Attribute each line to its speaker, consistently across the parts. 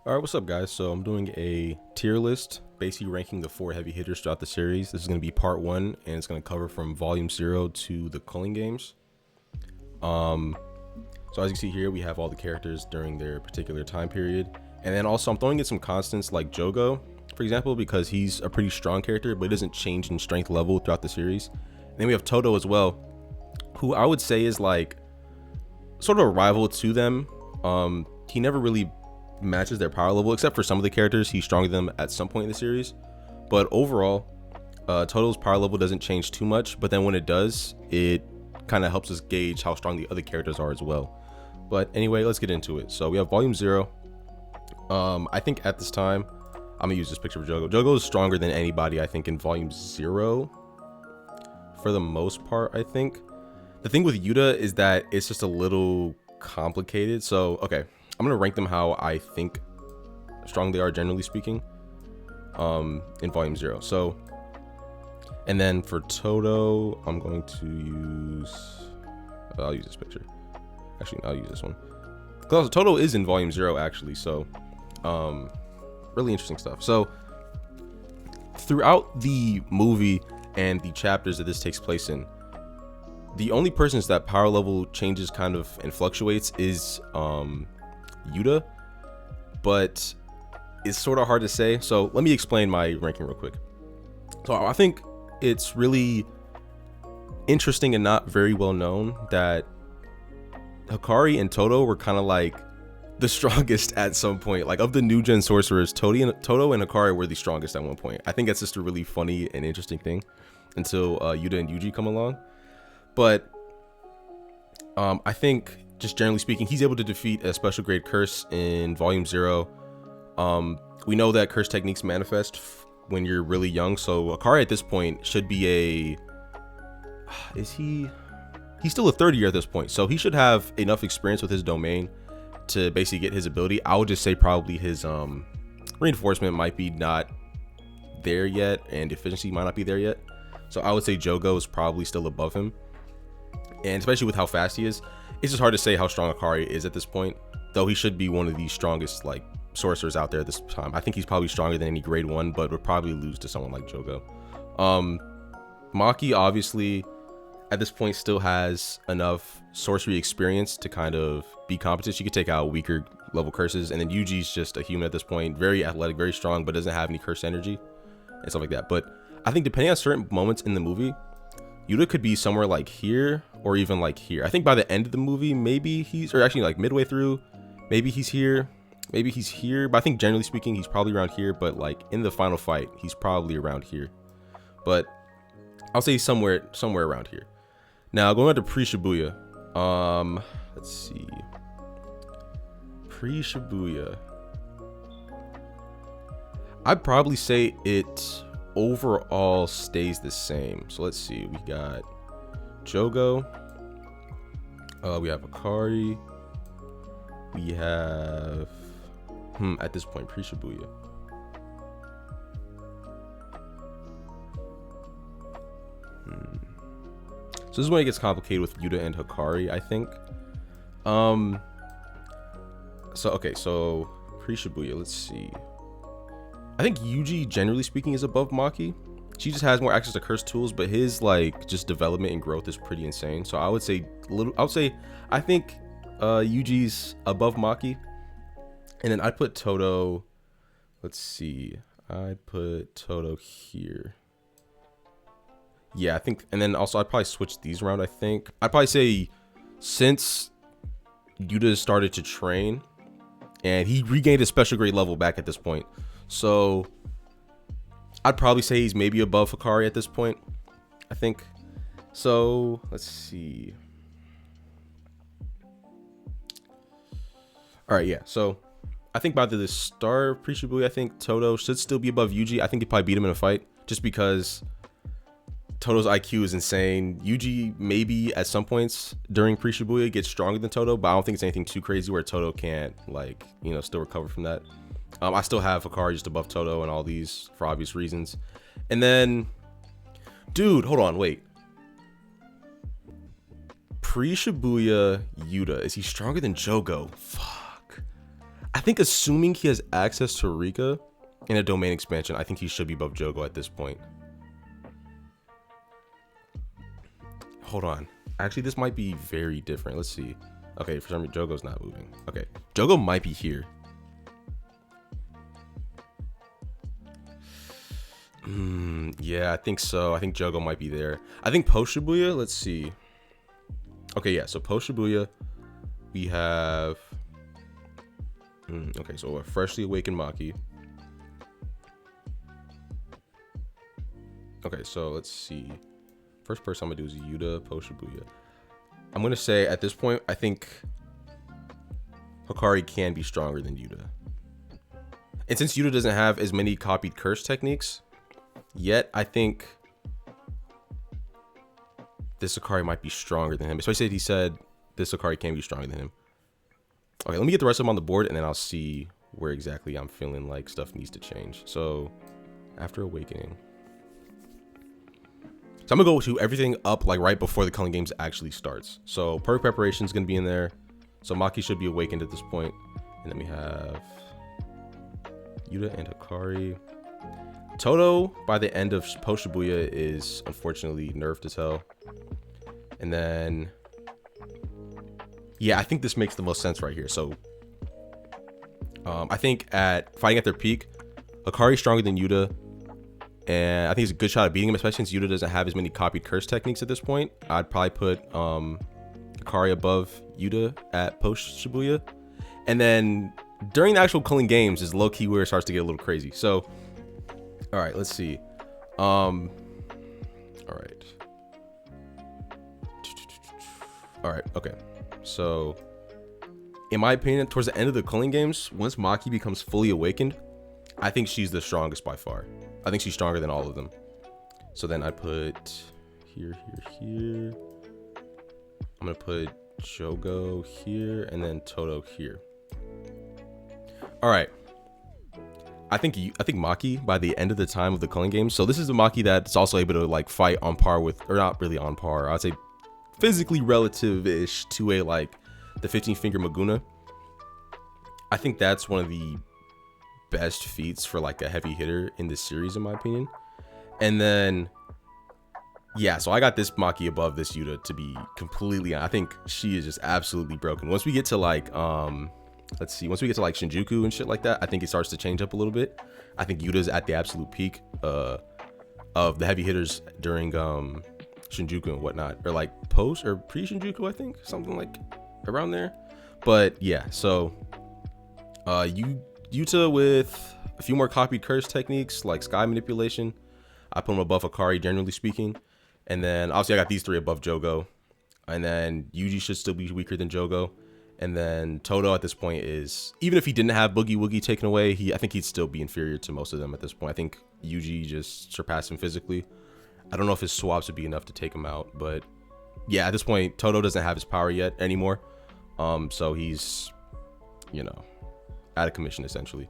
Speaker 1: All right, what's up, guys? So I'm doing a tier list, basically ranking the 4 heavy hitters throughout the series. This is going to be part 1, and it's going to cover from Volume 0 to the Culling games. So as you see here, we have all the characters during their particular time period. And then also I'm throwing in some constants like Jogo, for example, because he's a pretty strong character, but he doesn't change in strength level throughout the series. And then we have Toto as well, who I would say is like sort of a rival to them. He never really matches their power level, except for some of the characters. He's stronger than them at some point in the series. But overall, Toto's power level doesn't change too much, but then when it does, it kind of helps us gauge how strong the other characters are as well. But anyway, let's get into it. So we have Volume 0. I think at this time, I'm gonna use this picture of Jogo. Jogo is stronger than anybody, I think, in Volume 0 for the most part. I think the thing with Yuta is that it's just a little complicated. So okay, I'm gonna rank them how I think strong they are, generally speaking, in Volume 0. So, and then for Toto, I'm going to use, I'll use this picture. Actually, I'll use this one. Because Toto is in Volume 0, actually. So, really interesting stuff. So, throughout the movie and the chapters that this takes place in, the only persons that power level changes kind of and fluctuates is Yuta, but it's sort of hard to say. So let me explain my ranking real quick. So I think it's really interesting and not very well known that Hikari and Toto were kind of like the strongest at some point. Like, of the new gen sorcerers, Toto and Hikari were the strongest at one point. I think that's just a really funny and interesting thing until Yuta and Yuji come along. But I think, just generally speaking, he's able to defeat a special grade curse in Volume 0. We know that curse techniques manifest when you're really young, so Hikari at this point should be he's still a third year at this point, so he should have enough experience with his domain to basically get his ability. I would just say probably his reinforcement might be not there yet, and efficiency might not be there yet. So I would say Jogo is probably still above him, and especially with how fast he is, it's just hard to say how strong Hikari is at this point, though he should be one of the strongest like sorcerers out there at this time. I think he's probably stronger than any grade 1, but would probably lose to someone like Jogo. Maki obviously at this point still has enough sorcery experience to kind of be competent. She could take out weaker level curses, and then Yuji's just a human at this point, very athletic, very strong, but doesn't have any curse energy and stuff like that. But I think depending on certain moments in the movie, Yuta could be somewhere like here or even like here. I think by the end of the movie, maybe or actually like midway through, maybe he's here, maybe he's here. But I think generally speaking, he's probably around here. But like in the final fight, he's probably around here. But I'll say somewhere around here. Now going on to pre-Shibuya. Let's see. Pre-Shibuya. I'd probably say it overall stays the same. So let's see, we got Jogo, we have Hikari, we have at this point pre-Shibuya, so this is when it gets complicated with Yuta and Hikari, I think. So pre-Shibuya, let's see. I think Yuji, generally speaking, is above Maki. She just has more access to curse tools, but his like just development and growth is pretty insane. So I would say I think Yuji's above Maki. And then I'd put Toto, let's see, I'd put Toto here. Yeah, I think, and then also I'd probably switch these around. I think I'd probably say, since Yuta started to train and he regained his special grade level back at this point, so I'd probably say he's maybe above Hikari at this point, I think. So let's see. All right, yeah. So I think by the start of pre-Shibuya, I think Toto should still be above Yuji. I think they probably beat him in a fight just because Toto's IQ is insane. Yuji maybe at some points during pre-Shibuya gets stronger than Toto, but I don't think it's anything too crazy where Toto can't, like, still recover from that. I still have Hikari just above Toto and all these for obvious reasons. And then, dude, hold on, wait. Pre-Shibuya Yuta, is he stronger than Jogo? Fuck. I think assuming he has access to Rika in a domain expansion, I think he should be above Jogo at this point. Hold on. Actually, this might be very different. Let's see. Okay, for some reason, Jogo's not moving. Okay, Jogo might be here. Yeah, I think so. I think Jogo might be there. I think post Shibuya, let's see. Okay, yeah, so post Shibuya, we have... okay, so a freshly awakened Maki. Okay, so let's see. First person I'm gonna do is Yuta post Shibuya. I'm gonna say at this point, I think Hikari can be stronger than Yuta. And since Yuta doesn't have as many copied curse techniques yet, I think this Hikari might be stronger than him. Especially if he said this Hikari can be stronger than him. Okay, let me get the rest of them on the board, and then I'll see where exactly I'm feeling like stuff needs to change. So, after Awakening. So I'm gonna go to everything up like right before the Culling Games actually starts. So perk preparation is gonna be in there. So Maki should be awakened at this point. And then we have Yuta and Hikari. Toto by the end of post Shibuya is unfortunately nerfed as hell. And then yeah, I think this makes the most sense right here. So I think at fighting at their peak, Hikari's stronger than Yuta. And I think it's a good shot at beating him, especially since Yuta doesn't have as many copied curse techniques at this point. I'd probably put Hikari above Yuta at post Shibuya. And then during the actual Culling Games is low-key where it starts to get a little crazy. So, all right, let's see. All right, okay. So, in my opinion, towards the end of the Culling Games, once Maki becomes fully awakened, I think she's the strongest by far. I think she's stronger than all of them. So then I put here. I'm gonna put Jogo here and then Toto here. All right. I think Maki by the end of the time of the Culling Games. So this is the Maki that's also able to like fight on par with, or not really on par. I'd say physically relative-ish to a like the 15-finger Maguna. I think that's one of the best feats for like a heavy hitter in this series in my opinion. And then yeah, so I got this Maki above this Yuta, to be completely honest. I think she is just absolutely broken. Once we get to like let's see, once we get to like Shinjuku and shit like that, I think it starts to change up a little bit. I think Yuta's at the absolute peak of the heavy hitters during Shinjuku and whatnot, or like post or pre Shinjuku, I think, something like around there. But yeah, so Yuta with a few more copied curse techniques like sky manipulation, I put him above Hikari generally speaking. And then obviously I got these three above Jogo. And then Yuji should still be weaker than Jogo. And then Toto at this point is, even if he didn't have Boogie Woogie taken away, I think he'd still be inferior to most of them at this point. I think Yuji just surpassed him physically. I don't know if his swaps would be enough to take him out, but yeah, at this point Toto doesn't have his power yet anymore. So he's, you know, out of commission essentially.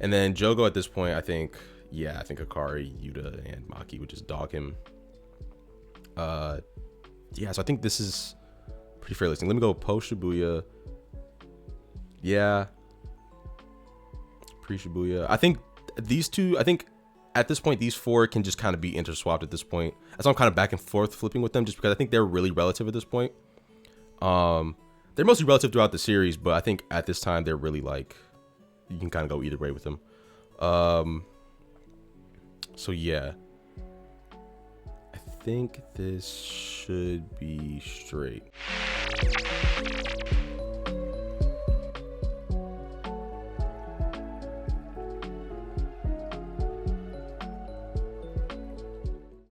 Speaker 1: And then Jogo at this point, I think Hikari, Yuta, and Maki would just dog him. Yeah, so I think this is pretty fair listing. Let me go post Shibuya. Yeah, pre Shibuya. I think these two, at this point these four can just kind of be interswapped at this point. That's why I'm kind of back and forth flipping with them, just because I think they're really relative at this point. They're mostly relative throughout the series, but I think at this time they're really like, you can kind of go either way with them. So yeah, I think this should be straight.